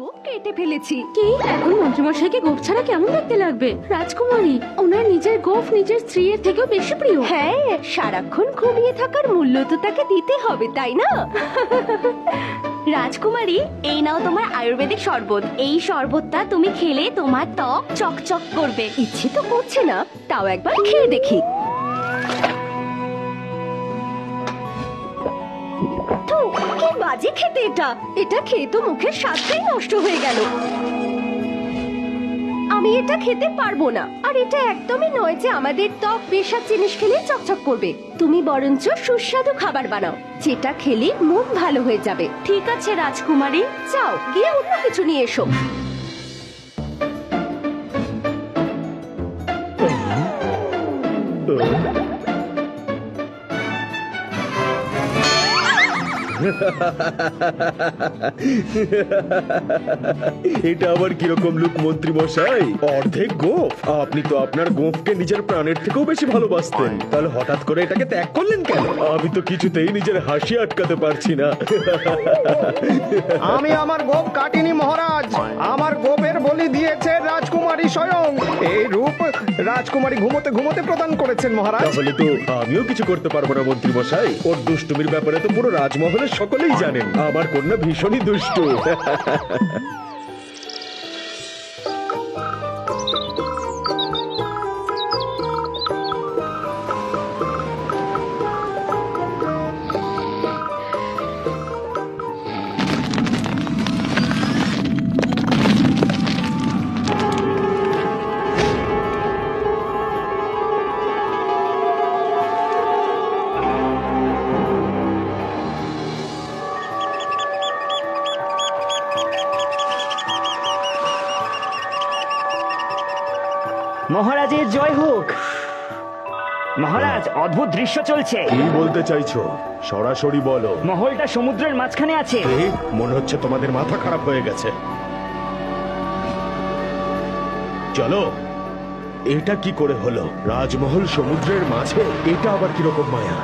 গোপ কেটে ফেলেছি। কি এখন মন্ত্রীমশাইকে গোপ ছাড়া কেমন দেখতে লাগবে? রাজকুমারী, ওনার নিজের গোপ নিজের স্ত্রীর থেকেও বেশি প্রিয়। হ্যাঁ, সারাক্ষণ ঘুমিয়ে থাকার মূল্য তো তাকে দিতে হবে, তাই না? রাজকুমারী, এই নাও তোমার আয়ুর্বেদিক শরবত। এই শরবতটা তুমি খেলে তোমার ত্বক চকচক করবে। ইচ্ছে তো করছে না, তাও একবার খেয়ে দেখি। থু, কি বাজে খেতে এটা। এটা খেয়ে তো মুখের স্বাদটাই নষ্ট হয়ে গেল। আমি এটা খেতে পারবো না। আর এটা একদমই নয় যে আমাদের ত্বক বেশাদ জিনিস খেলে চকচক করবে। তুমি বরঞ্চ সুস্বাদু খাবার বানাও, যেটা খেলে মন ভালো হয়ে যাবে। ঠিক আছে রাজকুমারী। যাও গিয়ে অন্য কিছু নিয়ে এসো। এটা আবার কিরকম লুক মন্ত্রী মশাই? অর্ধেক গোফ? আপনি তো আপনার গোফকে নিজের প্রাণের থেকেও বেশি ভালোবাসতেন, তাহলে হঠাৎ করে এটাকে ত্যাগ করলেন কেন? আমি তো কিছুতেই নিজের হাসি আটকাতে পারছি না। আমি আমার গোপ কাটিনি মহারাজ, আমার গোপের বলি দিয়েছে রাজকুমারী স্বয়ং। এই রূপ রাজকুমারী ঘুমোতে ঘুমোতে প্রদান করেছেন মহারাজ। তাহলে তো আমিও কিছু করতে পারবো না মন্ত্রী মশাই। ওর দুষ্টুমির ব্যাপারে তো পুরো রাজমহলের সকলেই জানেন। আমার কন্যা ভীষণই দুষ্টু। মহারাজের জয় হোক। মহারাজ, অদ্ভুত দৃশ্য চলছে। কি বলতে চাইছো? সরাসরি বলো। মহলটা সমুদ্রের মাঝখানে আছে। মনে হচ্ছে তোমাদের মাথা খারাপ হয়ে গেছে। চলো, এটা কি করে হলো? রাজমহল সমুদ্রের মাঝে? এটা আবার কিরকম মায়া?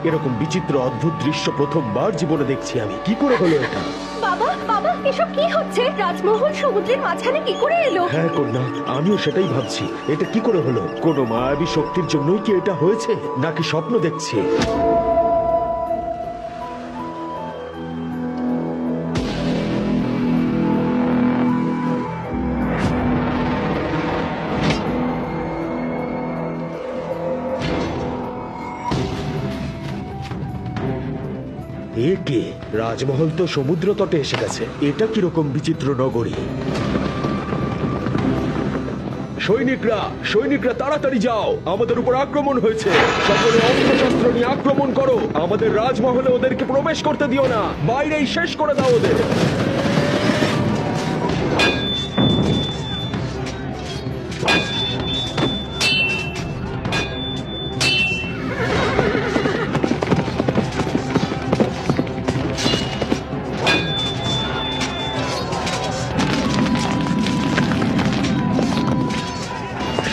এরকম বিচিত্র অদ্ভুত দৃশ্য প্রথমবার জীবনে দেখছি আমি। কি করে হলো এটা? বাবা বাবা, এসব কি হচ্ছে? রাজমহল সমুদ্রের মাঝখানে কি করে এলো? হ্যাঁ কন্যা, আমিও সেটাই ভাবছি। এটা কি করে হলো? কোনো মায়াবী শক্তির জন্যই কি এটা হয়েছে, নাকি স্বপ্ন দেখছি? এ কে? রাজমহল তো সমুদ্র তটে এসে গেছে। এটা কিরকম বিচিত্র নগরী! সৈনিকরা তাড়াতাড়ি যাও, আমাদের উপর আক্রমণ হয়েছে। সকলে অস্ত্রশস্ত্র নিয়ে আক্রমণ করো। আমাদের রাজমহলে ওদেরকে প্রবেশ করতে দিও না, বাইরেই শেষ করে দাও ওদের।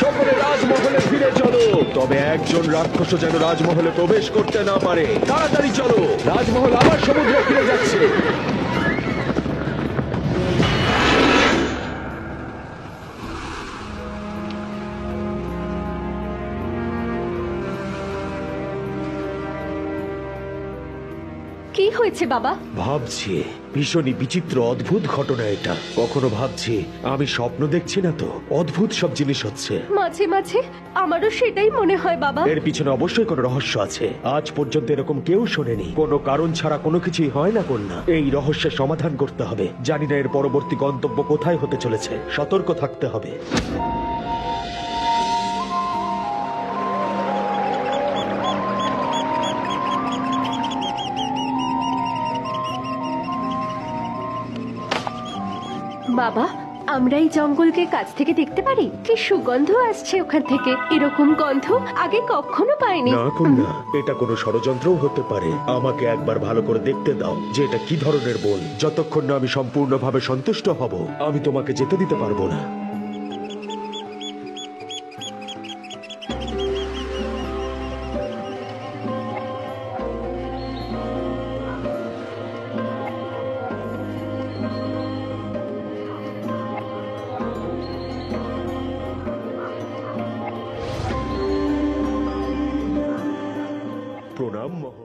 সকলে রাজমহলে ফিরে চলো। তবে একজন রাক্ষস যেন রাজমহলে প্রবেশ করতে না পারে। তাড়াতাড়ি চলো, রাজমহল আবার সমুদ্রে ফিরে যাচ্ছে। কি হয়েছে বাবা? ভাবছি ভীষণই বিচিত্র অদ্ভুত ঘটনা এটা। কখনো ভাবছি আমি স্বপ্ন দেখছি না তো, অদ্ভুত সব জিনিস হচ্ছে। মাঝে মাঝে আমারও সেটাই মনে হয় বাবা। এর পিছনে অবশ্যই কোনো রহস্য আছে। আজ পর্যন্ত এরকম কেউ শোনেনি। কোনো কারণ ছাড়া কোনো কিছুই হয় না কন্যা। এই রহস্যের সমাধান করতে হবে। জানি না এর পরবর্তী গন্তব্য কোথায় হতে চলেছে। সতর্ক থাকতে হবে। বাবা, আমরা এই জঙ্গলকে কাছ থেকে দেখতে পারি? কি সুগন্ধ আসছে ওখান থেকে। এরকম গন্ধ আগে কখনো পাইনি। না কন্যা, এটা কোনো ষড়যন্ত্রও হতে পারে। আমাকে একবার ভালো করে দেখতে দাও যে এটা কি ধরনের বন। যতক্ষণ না আমি সম্পূর্ণভাবে সন্তুষ্ট হব, আমি তোমাকে যেতে দিতে পারবো না। প্রণাম মহোদয়।